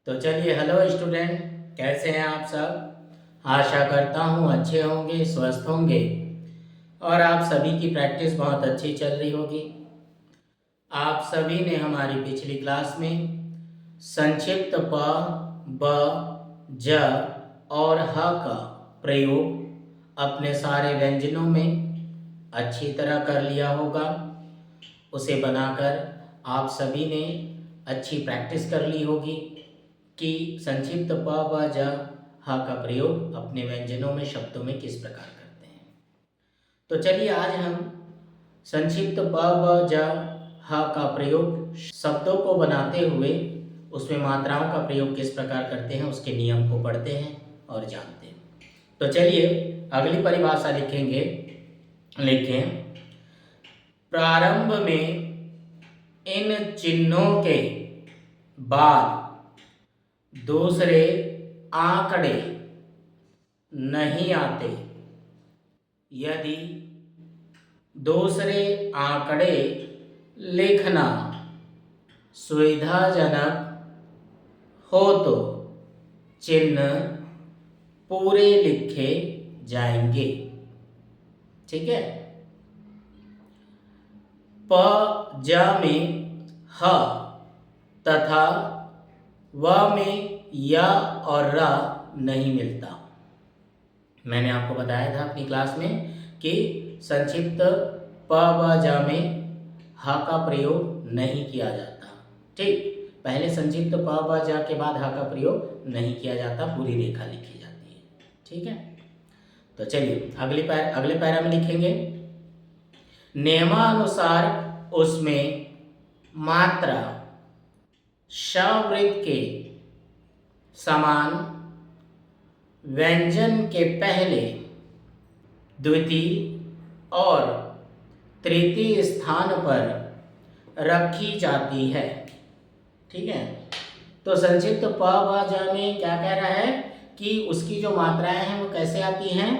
तो चलिए, hello student, कैसे हैं आप सब। आशा करता हूँ अच्छे होंगे, स्वस्थ होंगे और आप सभी की प्रैक्टिस बहुत अच्छी चल रही होगी। आप सभी ने हमारी पिछली क्लास में संक्षिप्त प, ब, ज और ह का प्रयोग अपने सारे व्यंजनों में अच्छी तरह कर लिया होगा। उसे बनाकर आप सभी ने अच्छी प्रैक्टिस कर ली होगी कि संक्षिप्त प, ब, ज, ह का प्रयोग अपने व्यंजनों में, शब्दों में किस प्रकार करते हैं। तो चलिए, आज हम संक्षिप्त प, ब, ज, ह का प्रयोग शब्दों को बनाते हुए उसमें मात्राओं का प्रयोग किस प्रकार करते हैं, उसके नियम को पढ़ते हैं और जानते हैं। तो चलिए, अगली परिभाषा लिखेंगे। लिखें, प्रारंभ में इन चिन्हों के बाद दूसरे आंकड़े नहीं आते यदि दूसरे आंकड़े लिखना सुविधाजनक हो तो चिन्ह पूरे लिखे जाएंगे। ठीक है। प, ज में ह तथा व में य और र नहीं मिलता। मैंने आपको बताया था अपनी क्लास में कि संक्षिप्त प, ब, ज में ह का प्रयोग नहीं किया जाता। ठीक, पहले संक्षिप्त प, ब, ज के बाद ह का प्रयोग नहीं किया जाता, पूरी रेखा लिखी जाती है। ठीक है। तो चलिए, अगले पैरा में लिखेंगे, नियमानुसार उसमें मात्रा शवृत्त के समान व्यंजन के पहले, द्वितीय और तृतीय स्थान पर रखी जाती है। ठीक है। तो संक्षिप्त प, ब, ज में क्या कह रहा है कि उसकी जो मात्राएं हैं वो कैसे आती हैं,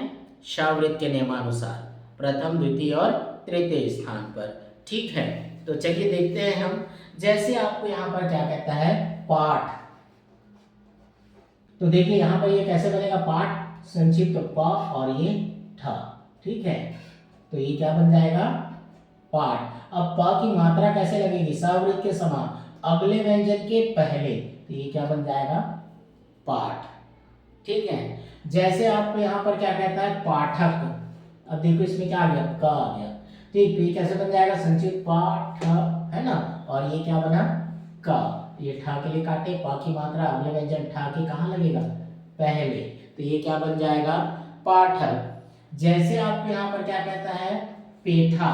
शवृत्त के नियमानुसार, प्रथम, द्वितीय और तृतीय स्थान पर। ठीक है। तो चलिए देखते हैं हम। जैसे आपको यहाँ पर क्या कहता है, पाठ। तो देखिए यहाँ पर ये कैसे बनेगा, पाठ संक्षिप्त प और ये ठ। ठीक है। तो ये क्या बन जाएगा, पाठ। अब प की मात्रा कैसे लगेगी, सवृत्त के समान, अगले व्यंजन के पहले। तो ये क्या बन जाएगा, पाठ। ठीक है। जैसे आपको यहाँ पर क्या कहता है, पाठक। अब देखो इसमें क्या आ गया, क आ गया। ठीक, तो ये कैसे बन जाएगा, संक्षिप्त पाठ, है ना, और ये क्या बना, क। ये ठ के लिए काटे, प की मात्रा अगले व्यंजन ठ के कहाँ लगेगा, पहले। तो ये क्या बन जाएगा, पाठक। जैसे आपको यहाँ पर क्या कहता है, पेठा।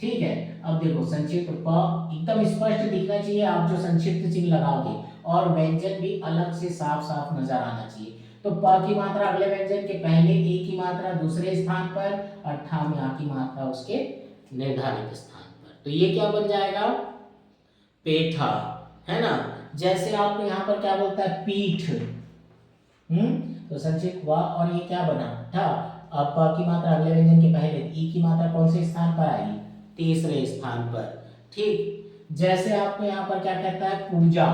ठीक है। अब देखो संक्षिप्त प एकदम स्पष्ट दिखना चाहिए, आप जो संक्षिप्त चिन्ह लगाओगे, और व्यंजन भी अलग से साफ साफ नजर आना चाहिए। तो प की मात्रा अगले व्यंजन के पहले, ए की मात्रा दूसरे स्थान पर, और ठा में आ की मात्रा उसके निर्धारित स्थान पर। तो ये क्या बन जाएगा, पेठा, है ना। जैसे आपको यहाँ पर क्या बोलता है, पीठ। तो संक्षिप्त व और ये क्या बना, ठा। अब प की मात्रा अगले व्यंजन के पहले, ई की मात्रा कौन से स्थान पर आएगी, तीसरे स्थान पर। ठीक। जैसे आपको यहाँ पर क्या कहता है, पूजा।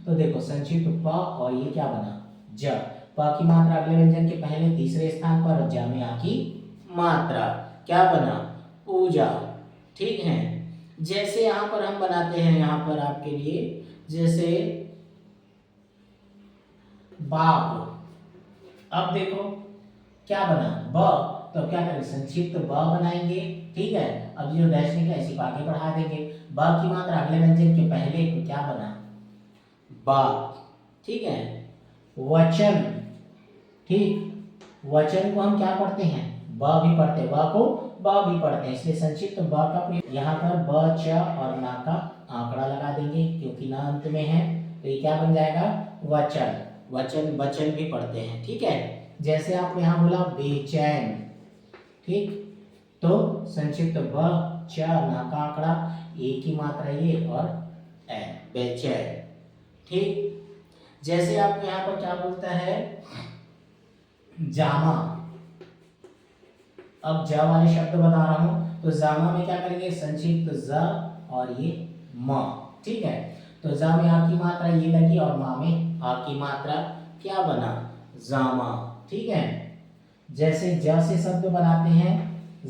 तो देखो संक्षिप्त प और ये क्या बना, ज। प की मात्रा अगले व्यंजन के पहले, तीसरे स्थान पर, और ज में आ की मात्रा, क्या बना, पूजा। ठीक है। जैसे यहाँ पर हम बनाते हैं, यहाँ पर आपके लिए, जैसे बाप। अब देखो क्या बना, ब। तो क्या करें, संक्षिप्त ब बनाएंगे। ठीक है। अब जो डैश निकला इसी को आगे बढ़ा देंगे। ब की मात्रा अगले व्यंजन के पहले, तो क्या बना, बाप। ठीक है। वचन। ठीक, वचन को हम क्या पढ़ते हैं, ब भी पढ़ते हैं, ब को ब भी पढ़ते हैं, इसलिए संक्षिप्त ब का प्रयोग यहाँ पर ब, च और ना का आंकड़ा लगा देंगे, क्योंकि ना अंत में है। तो ये क्या बन जाएगा, वचन। वचन, वचन भी पढ़ते हैं। ठीक है। जैसे आप यहाँ बोला बेचैन। ठीक, तो संक्षिप्त ब, च, ना का आंकड़ा, ए की मात्रा ये, और ए, बेचैन। ठीक। जैसे आपको यहाँ पर क्या बोलता है, जामा। अब ज वाले शब्द बता रहा हूं, तो जामा में क्या करेंगे, संक्षिप्त ज और ये म। ठीक है। तो जा में आ की मात्रा ये लगी और मा में आ की मात्रा क्या बना, जामा। ठीक है, जैसे ज से शब्द बनाते हैं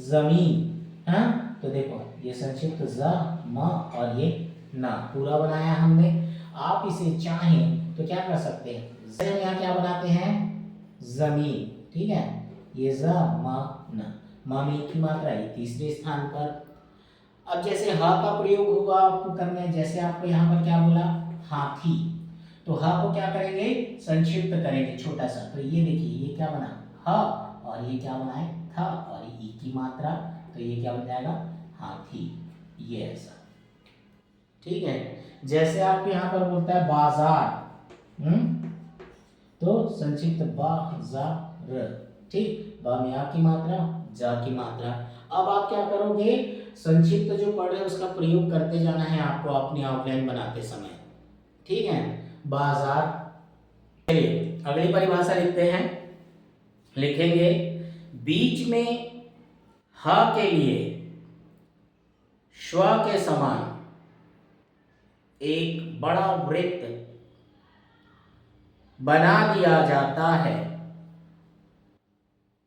जमीन, हाँ, तो देखो ये संक्षिप्त ज म और ये ना पूरा बनाया हमने। आप इसे चाहें तो क्या कर सकते हैं, ज में यहाँ क्या बनाते हैं, जमीन। ठीक है, ये ज म न, म में की मात्रा है तीसरे स्थान पर। अब जैसे ह का प्रयोग होगा आपको करना है, जैसे आपको यहाँ पर क्या बोला, हाथी, तो ह को क्या करेंगे, संक्षिप्त करेंगे छोटा सा। तो ये देखिए ये क्या बना, ह, और ये क्या बना है, था, और ई की मात्रा, तो ये क्या बन जाएगा, हाथी। ये ऐसा। ठीक है, जैसे आपको यहाँ पर बोलता है बाजार, तो संक्षिप्त बाजार। ठीक, बा में आ की मात्रा, जा की मात्रा। अब आप क्या करोगे, संक्षिप्त जो पढ़ रहे हैं उसका प्रयोग करते जाना है आपको अपनी आउटलाइन बनाते समय। ठीक है, बाजार। चलिए अगली परिभाषा लिखते हैं, लिखेंगे बीच में ह के लिए श्व के समान एक बड़ा वृत्त बना दिया जाता है,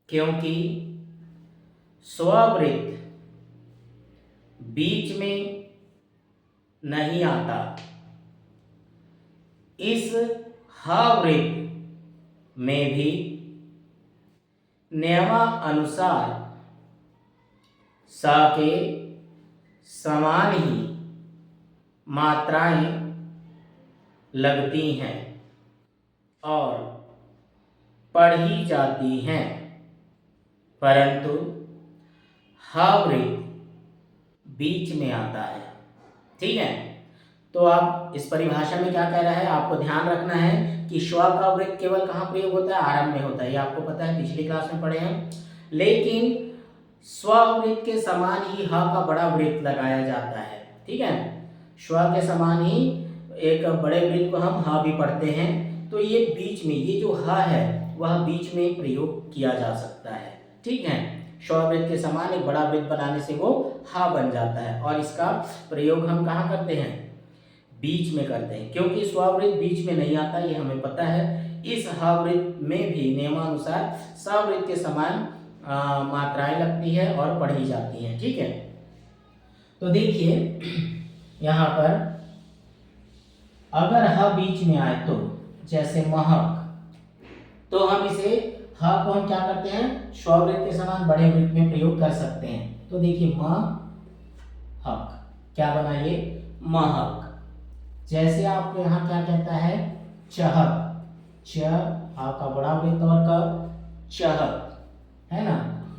क्योंकि स्ववृत्त बीच में नहीं आता। इस ह वृत्त में भी नियमानुसार स के समान ही मात्राएं लगती हैं और पढ़ी जाती हैं, परंतु ह वृत्त बीच में आता है। ठीक है, तो आप इस परिभाषा में क्या कह रहा है, आपको ध्यान रखना है कि श्व का वृत्त केवल कहाँ प्रयोग होता है, आरंभ में होता है। ये आपको पता है, पिछली क्लास में पढ़े हैं। लेकिन स्ववृत्त के समान ही ह का बड़ा वृत्त लगाया जाता है। ठीक है, श्व के समान ही एक बड़े वृत्त को हम ह भी पढ़ते हैं। तो ये बीच में, ये जो ह है वह बीच में प्रयोग किया जा सकता है। ठीक है, स्ववृत्त के समान एक बड़ा वृत्त बनाने से वो ह बन जाता है, और इसका प्रयोग हम कहाँ करते हैं, बीच में करते हैं, क्योंकि स्ववृत्त बीच में नहीं आता, ये हमें पता है। इस ह वृत्त में भी नियमानुसार सवृत्त के समान मात्राएं लगती है और पढ़ी जाती हैं। ठीक है, तो देखिए यहाँ पर अगर ह बीच में आए तो, जैसे महक, तो हम इसे ह को हम क्या करते हैं, स्ववृत्त के समान बड़े वृत्त में प्रयोग कर सकते हैं। तो देखिए महक क्या बना, ये महक। जैसे आपको यहाँ क्या कहता है, चहक, च हा का बड़ा वृत्त और क, चहक, है ना।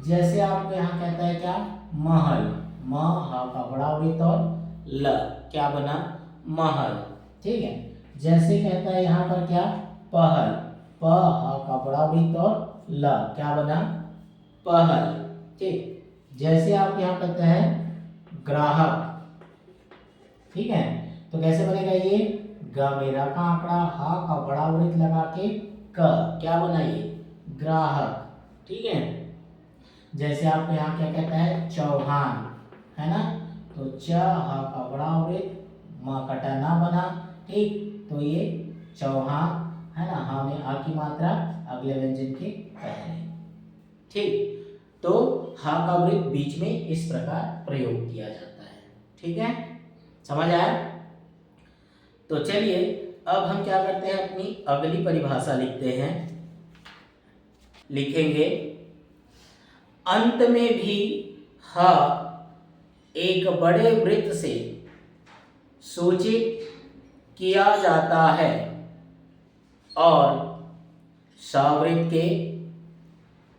जैसे आपको यहाँ कहता है क्या, महल, म हा का बड़ा वृत्त और ल, क्या बना, महल। ठीक है, जैसे कहता है यहाँ पर क्या, पहल, प हा का बड़ा वृत्त और ल, क्या बना, पहल। ठीक, जैसे आप यहाँ कहते हैं ग्राहक। ठीक है, तो कैसे बनेगा ये, ग मेरा का आंकड़ा, हा का बड़ा वृत्त लगा के क, क्या बना ये, ग्राहक। ठीक है, जैसे आपको यहाँ क्या कहता है, चौहान, है ना, तो च हा का बड़ा वृत्त, म कटा ना बना। ठीक, तो ये चौहान, है ना, हा में आ की मात्रा अगले व्यंजन के पहले। ठीक, तो हा का वृत्त बीच में इस प्रकार प्रयोग किया जाता है। ठीक है, समझ आया। तो चलिए अब हम क्या करते हैं, अपनी अगली परिभाषा लिखते हैं, लिखेंगे अंत में भी ह एक बड़े वृत्त से सूचित किया जाता है और सवृत्त के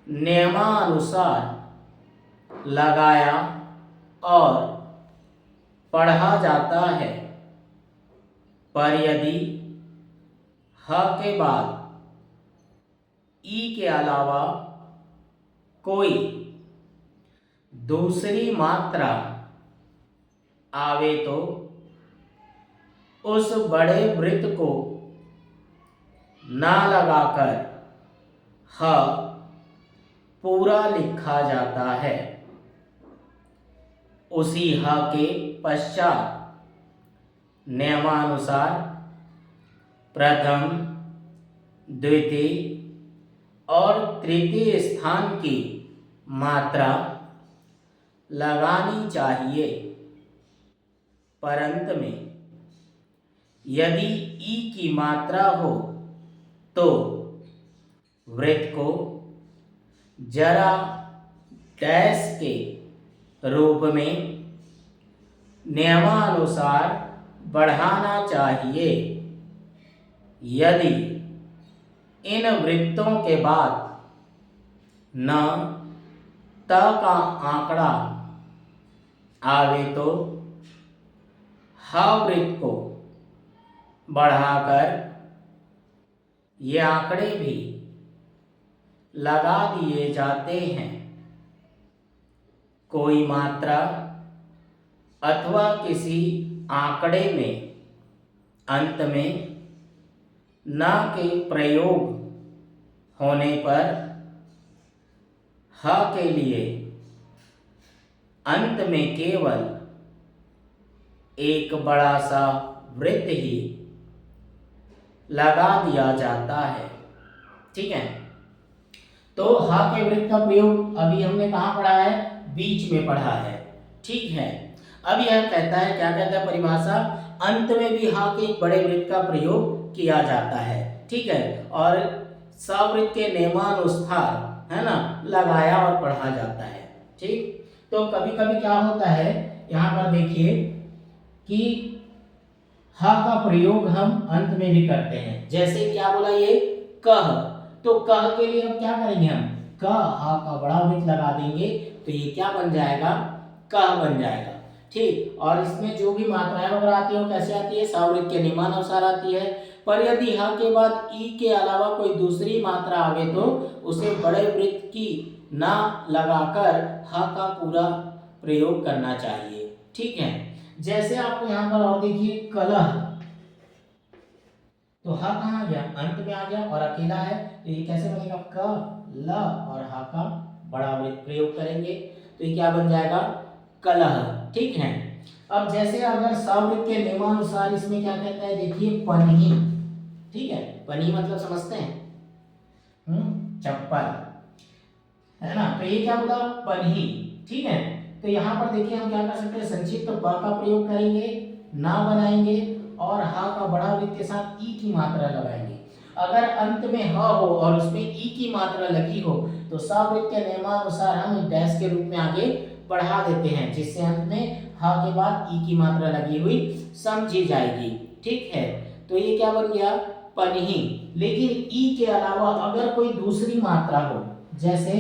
नियमानुसार लगाया और पढ़ा जाता है। पर यदि ह के बाद ई के अलावा कोई दूसरी मात्रा आवे तो उस बड़े वृत्त को ना लगाकर ह पूरा लिखा जाता है। उसी ह के पश्चात नियमानुसार प्रथम, द्वितीय और तृतीय स्थान की मात्रा लगानी चाहिए, परंत में यदि ई की मात्रा हो तो वृत्त को जरा डैश के रूप में नियमानुसार बढ़ाना चाहिए। यदि इन वृत्तों के बाद न त का आंकड़ा आवे तो ह वृत्त को बढ़ाकर ये आंकड़े भी लगा दिए जाते हैं। कोई मात्रा अथवा किसी आंकड़े में अंत में न के प्रयोग होने पर ह के लिए अंत में केवल एक बड़ा सा वृत्त ही लगा दिया जाता है। ठीक है, तो ह के वृत्त का प्रयोग अभी हमने कहाँ पढ़ा है? बीच में पढ़ा है। ठीक है, अब यह कहता है, क्या कहता है परिभाषा? अंत में भी ह के एक बड़े वृत्त का प्रयोग किया जाता है। ठीक है, और सवृत्त के नियमानुसार है ना लगाया और पढ़ा जाता है। ठीक, तो कभी कभी क्या होता है यहाँ पर देखिए कि ह का प्रयोग हम अंत में भी करते हैं। जैसे क्या बोला ये कह, तो कह के लिए हम क्या करेंगे? हम क ह का बड़ा वृत्त लगा देंगे तो ये क्या बन जाएगा? कह बन जाएगा। ठीक, और इसमें जो भी मात्राएं वगैरह आती है वो कैसे आती है? सवृत्त के नियमानुसार आती है। पर यदि ह के बाद ई के अलावा कोई दूसरी मात्रा आवे तो उसे बड़े वृत्त की ना लगाकर ह का पूरा प्रयोग करना चाहिए। ठीक है, जैसे आपको यहाँ पर और देखिए कलह, तो ह कहाँ आ गया? अंत में आ गया और अकेला है, तो ये कैसे बनेगा? क ल और ह का बड़ा वृत्त प्रयोग करेंगे तो ये क्या बन जाएगा? कलह। ठीक है, अब जैसे अगर सवृत्त के नियमानुसार इसमें क्या कहता है देखिए पनही। ठीक है, पनही मतलब समझते हैं? चप्पल, है ना? तो ये क्या बोला? पनही। ठीक है, तो यहाँ पर देखिए हम क्या कर सकते हैं? संक्षिप्त ब का प्रयोग करेंगे, ना बनाएंगे और ह का बड़ा वृत्त के साथ ई की मात्रा लगाएंगे। अगर अंत में ह हो और उसमें ई की मात्रा लगी हो तो सवृत्त के नियमानुसार हम डैश के रूप में आगे बढ़ा देते हैं, जिससे अंत में ह के बाद ई की मात्रा लगी हुई समझी जाएगी। ठीक है, तो ये क्या बन गया? पनही। लेकिन ई के अलावा अगर कोई दूसरी मात्रा हो, जैसे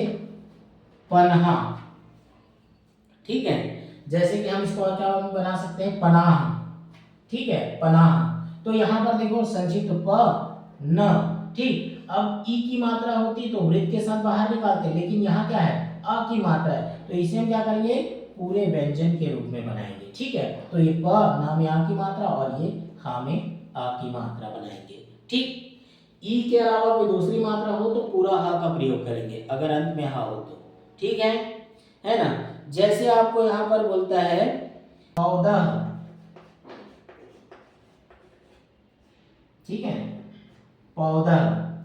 पन्हा। ठीक है, जैसे कि हम इसको क्या बना सकते हैं? पनाह। ठीक है, पनाह। तो यहाँ पर देखो संक्षिप्त प न। ठीक, अब ई की मात्रा होती तो वृत्त के साथ बाहर निकालते, लेकिन यहाँ क्या है? अ की मात्रा है, तो इसे हम क्या करेंगे? पूरे व्यंजन के रूप में बनाएंगे। ठीक है, तो ये प न में आ की मात्रा और ये हा में आ की मात्रा बनाएंगे। ठीक, ई के अलावा कोई दूसरी मात्रा हो तो पूरा हा का प्रयोग करेंगे, अगर अंत में हा हो तो। ठीक है ना? जैसे आपको यहाँ पर बोलता है पौधा। ठीक है, पौधा,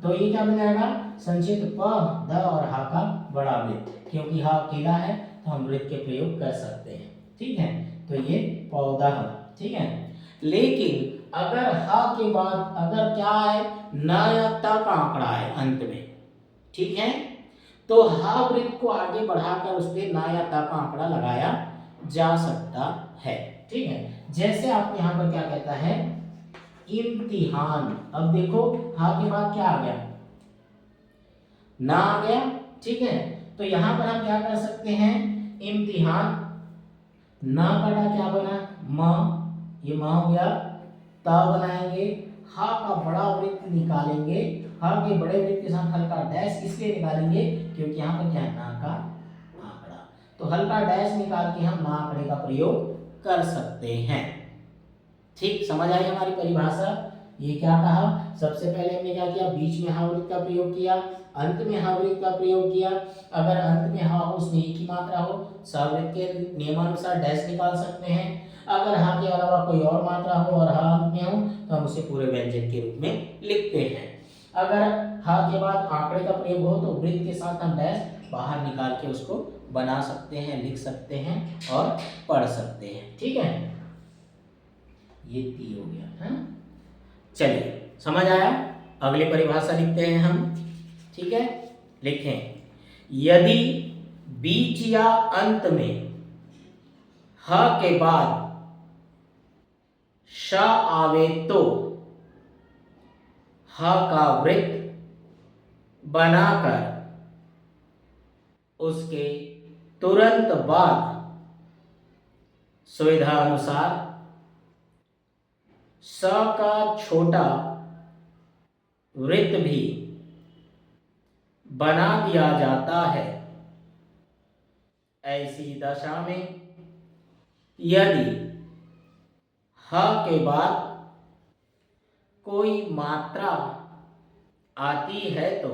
तो ये क्या बन जाएगा? संक्षिप्त प ध और हा का बड़ा वृत्त, क्योंकि हा अकेला है तो हम वृत्त के प्रयोग कर सकते हैं। ठीक है, तो ये पौधा। ठीक है, लेकिन अगर हा के बाद अगर क्या है? न या त का आंकड़ा है अंत में। ठीक है, तो हा वृत्त को आगे बढ़ाकर उस पर न या त का आंकड़ा लगाया जा सकता है। ठीक है, जैसे आप यहाँ पर क्या कहता है? इम्तिहान। अब देखो हा के बाद क्या आ गया? ना आ गया। ठीक है, तो यहाँ पर हम क्या कर सकते हैं? इम्तिहान ना कटा क्या बना? म, ये म हो गया। त बनाएंगे, हा का बड़ा वृत्त निकालेंगे। हा के बड़े वृत्त के साथ हल्का डैश इसलिए निकालेंगे क्योंकि यहाँ पर क्या है? ना का आंकड़ा, तो हल्का डैश निकाल के हम ना आंकड़े का प्रयोग कर सकते हैं। ठीक, समझ आई हमारी परिभाषा? ये क्या कहा, सबसे पहले हमने क्या किया, बीच में हा वृत्त का प्रयोग किया, अंत में हा वृत्त का प्रयोग किया। अगर अंत में हा हो उसमें एक ही मात्रा हो, सवृत्त के नियमानुसार डैश निकाल सकते हैं। अगर हा के अलावा कोई और मात्रा हो और हा अंत में हो तो हम उसे पूरे व्यंजक के रूप में लिखते हैं। अगर हा के बाद आंकड़े का प्रयोग हो तो वृत्त के साथ हम डैश बाहर निकाल के उसको बना सकते हैं, लिख सकते हैं और पढ़ सकते हैं। ठीक है, ये ती हो गया है। चलिए समझ आया, अगली परिभाषा लिखते हैं हम। ठीक है, लिखें, यदि बीच या अंत में ह के बाद श आवे तो ह का वृत्त बनाकर उसके तुरंत बाद सुविधा अनुसार स का छोटा वृत्त भी बना दिया जाता है। ऐसी दशा में यदि ह के बाद कोई मात्रा आती है तो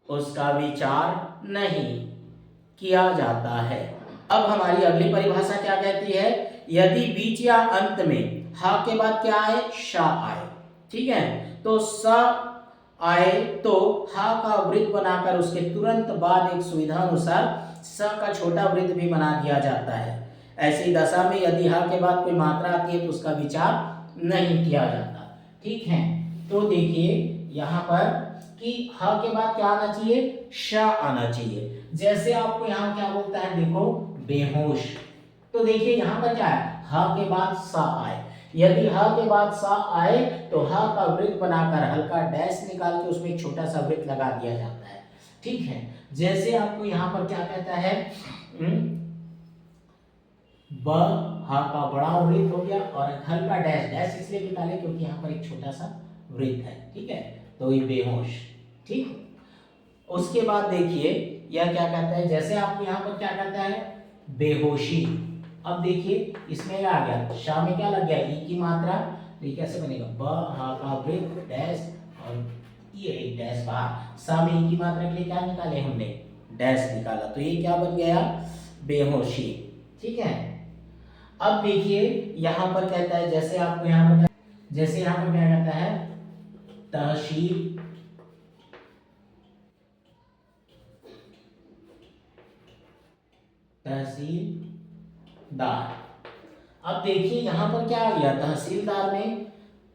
उसका विचार नहीं किया जाता है। अब हमारी अगली परिभाषा क्या कहती है, यदि बीच या अंत में हा के बाद क्या आए, श आए। ठीक है, तो स आए तो हा का वृत्त बनाकर उसके तुरंत बाद एक सुविधा अनुसार स का छोटा वृत्त भी बना दिया जाता है। ऐसी दशा में यदि हा के बाद कोई मात्रा आती है तो उसका विचार नहीं किया जाता। ठीक है, तो देखिए यहाँ पर कि ह के बाद क्या आना चाहिए, श आना चाहिए। जैसे आपको यहाँ क्या बोलता है, देखो बेहोश, तो देखिए यहाँ पर क्या है, ह के बाद स आए। यदि ह के बाद स आए तो ह का वृत्त बनाकर हल्का डैश निकाल के उसमें एक छोटा सा वृत्त लगा दिया जाता है। ठीक है, जैसे आपको यहाँ पर क्या कहता है, ब हा का बड़ा वृत्त हो गया और हल्का डैश, डैश इसलिए निकाले क्योंकि यहाँ पर एक छोटा सा वृत्त है। ठीक है, तो ये बेहोश। ठीक, उसके बाद देखिए यह क्या कहता है, जैसे आपको यहाँ पर क्या कहता है, बेहोशी। अब देखिए इसमें आ गया, शा में क्या लग गया, ई की मात्रा, तो ये कैसे बनेगा, ब हा का वृत्त डैश और ये एक डैश बाहर, सा में ई की मात्रा के लिए क्या निकाले हमने, डैश निकाला, तो ये क्या बन गया, बेहोशी। ठीक है, अब देखिए यहाँ पर कहता है, जैसे आपको यहाँ पर जैसे यहाँ पर क्या कहता है, तहसील तहसीलदार। अब देखिए यहाँ पर क्या आ गया, तहसीलदार में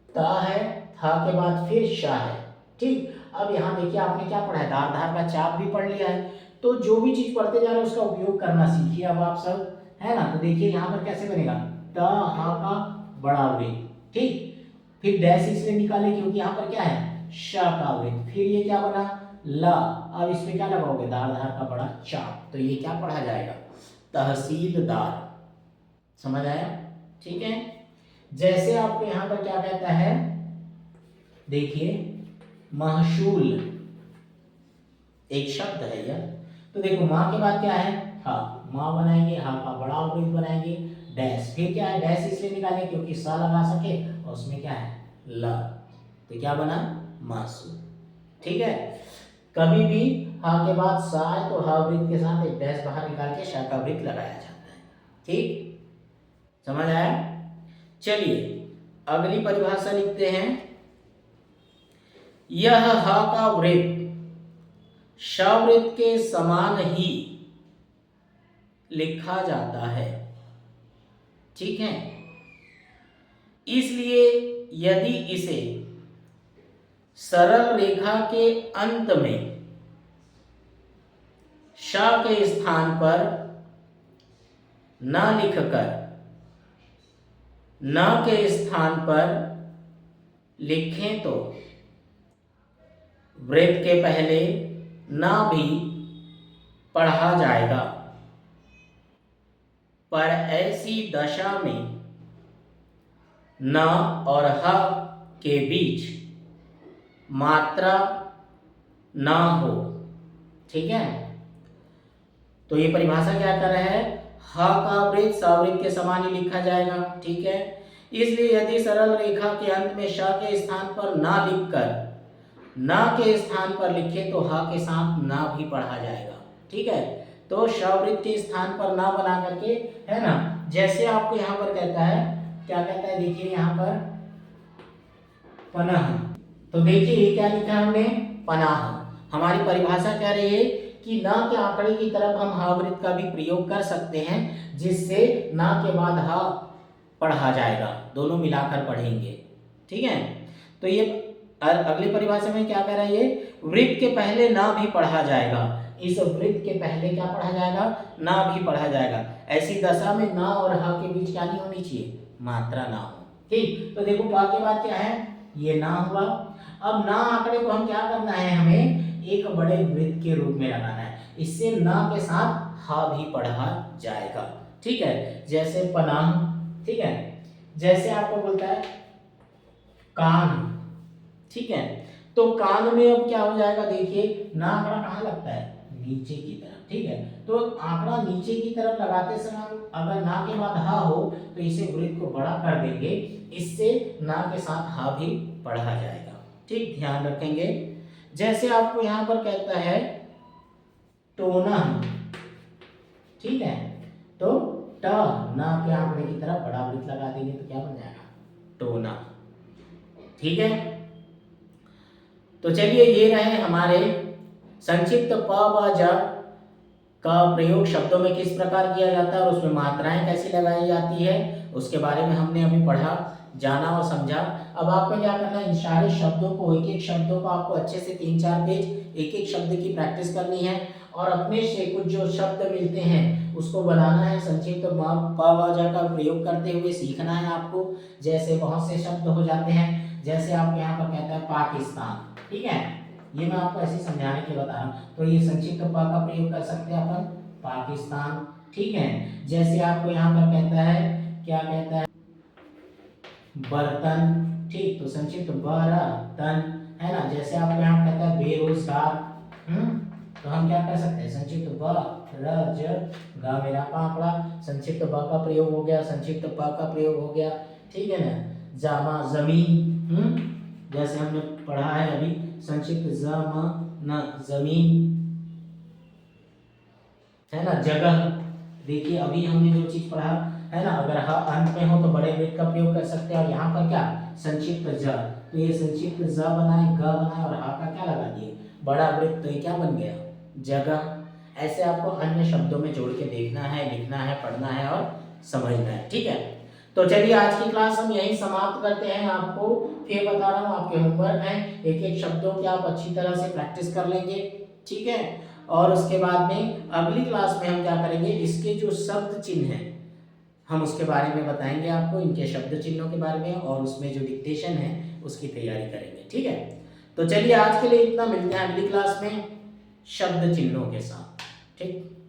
ता है, था के बाद फिर शाह है। ठीक, अब यहाँ देखिए आपने क्या पढ़ा है, दार धार का चाप भी पढ़ लिया है। तो जो भी चीज पढ़ते जा रहे हैं उसका उपयोग करना सीखिए अब आप सब, है ना। तो देखिए यहाँ पर कैसे बनेगा, ता हा का बड़ा वृत्त। ठीक, फिर डैश इसलिए निकाले क्योंकि यहाँ पर क्या है, शाह का वृत्त, फिर ये क्या बना, ला। अब इसमें क्या लगाओगे, दार धार का बड़ा चाप, तो ये क्या पढ़ा जाएगा, तहसीलदार। समझ आया। ठीक है, जैसे आपको यहाँ पर क्या कहता है, देखिए महसूल एक शब्द है यह। तो देखो माँ के बाद क्या है, हा, माँ बनाएंगे, हा का बड़ा वृत्त बनाएंगे, डैश, फिर क्या है, डैश इसलिए निकालें क्योंकि सा लगा सके और उसमें क्या है, ल, तो क्या बना, महसूल। ठीक है, कभी भी हा के बाद सा आए तो हा वृत्त के साथ एक डैश बाहर निकाल के शा का वृत्त लगाया जाता है। ठीक, समझ आया। चलिए अगली परिभाषा लिखते हैं, यह हा का वृत्त श वृत्त के समान ही लिखा जाता है। ठीक है, इसलिए यदि इसे सरल रेखा के अंत में श के स्थान पर न लिखकर न के स्थान पर लिखें तो वृत्त के पहले न भी पढ़ा जाएगा, पर ऐसी दशा में न और ह के बीच मात्रा न हो। ठीक है, तो ये परिभाषा क्या कर रहा है, ह का वृत्त सवृत्त के समान ही लिखा जाएगा। ठीक है, इसलिए यदि सरल रेखा के अंत में श के स्थान पर ना लिखकर ना के स्थान पर लिखे तो ह के साथ ना भी पढ़ा जाएगा। ठीक है, तो शवृत्त के स्थान पर ना बना करके, है ना, जैसे आपको यहाँ पर कहता है, क्या कहता है, देखिए यहाँ पर पनाह, तो देखिए ये क्या लिखा है हमने, पनाह। हमारी परिभाषा कह रही है कि ना के आंकड़े की तरफ हम हा वृत्त का भी प्रयोग कर सकते हैं, जिससे ना के बाद हा पढ़ा जाएगा, दोनों मिलाकर पढ़ेंगे। ठीक है, तो ये अगली परिभाषा में क्या कह रहा है, ये वृत्त के पहले ना भी पढ़ा जाएगा। इस वृत्त के पहले क्या पढ़ा जाएगा, ना भी पढ़ा जाएगा। ऐसी दशा में ना और हा के बीच क्या नहीं होनी चाहिए, मात्रा ना हो। ठीक, तो देखो पा के बाद क्या है, ये ना हुआ। अब ना आंकड़े को हम क्या करना है, हमें एक बड़े वृत्त के रूप में लगाना है, इससे ना के साथ हा भी पढ़ा जाएगा। ठीक है, जैसे पनाह। ठीक है, जैसे आपको बोलता है कान। ठीक है, तो कान में अब क्या हो जाएगा, देखिए ना आंकड़ा कहाँ लगता है, नीचे की तरफ। ठीक है, तो आंकड़ा नीचे की तरफ लगाते समय अगर ना के बाद हा हो तो इसे वृत्त को बड़ा कर देंगे, इससे ना के साथ हा भी पढ़ा जाएगा। ठीक, ध्यान रखेंगे। जैसे आपको यहाँ पर कहता है टोना। ठीक है, तो ट ना के आंकड़े की तरफ बड़ा वृत्त लगा देंगे तो क्या बन जाएगा, टोना। ठीक है, तो चलिए ये रहे हमारे संक्षिप्त प व ज का प्रयोग शब्दों में किस प्रकार किया जाता है और उसमें मात्राएं कैसी लगाई जाती है, उसके बारे में हमने अभी पढ़ा, जाना और समझा। अब आपको क्या करना है, इन सारे शब्दों को, एक एक शब्दों को आपको अच्छे से 3-4 पेज एक एक शब्द की प्रैक्टिस करनी है और अपने से कुछ जो शब्द मिलते हैं उसको बनाना है, संक्षिप्त प व ज का प्रयोग करते हुए सीखना है आपको। जैसे बहुत से शब्द हो जाते हैं, जैसे आपको यहाँ पर कहता है पाकिस्तान। ठीक है, ये मैं आपको ऐसे समझाने के लिए बता रहा हूँ, तो ये संक्षिप्त प का प्रयोग कर सकते हैं अपन, पाकिस्तान। ठीक है, जैसे आपको यहाँ पर कहता है, क्या कहता है, बर्तन। ठीक, तो संक्षिप्त बर्तन, है ना। जैसे आपको यहाँ कहता है बेरोजगार, तो हम क्या कर सकते हैं, संक्षिप्त ब र ज गा मेरा आंकड़ा, संक्षिप्त ब का प्रयोग हो गया, संक्षिप्त प का प्रयोग हो गया। ठीक है ना, जामा जमीन, जैसे हमने पढ़ा है अभी, संक्षिप्त जमीन, जमीन, है ना, जगह। देखिए अभी हमने जो चीज पढ़ा, है ना, अगर हा अंत में हो तो बड़े वृत्त का प्रयोग कर सकते हैं, और यहाँ पर क्या, संक्षिप्त ज, तो ये संक्षिप्त ज बनाए, ग बनाए और हा का क्या लगा दिए, बड़ा वृत्त, तो ये क्या बन गया, जगह। ऐसे आपको अन्य शब्दों में जोड़ के देखना है, लिखना है, पढ़ना है और समझना है। ठीक है, तो चलिए आज की क्लास हम यही समाप्त करते हैं। आपको फिर बता रहा हूँ, आपके होमवर्क है, एक एक शब्दों की आप अच्छी तरह से प्रैक्टिस कर लेंगे। ठीक है, और उसके बाद में अगली क्लास में हम क्या करेंगे, इसके जो शब्द चिन्ह हैं हम उसके बारे में बताएंगे आपको, इनके शब्द चिन्हों के बारे में, और उसमें जो डिक्टेशन है उसकी तैयारी करेंगे। ठीक है, तो चलिए आज के लिए इतना, मिलते हैं अगली क्लास में शब्द चिन्हों के साथ। ठीक।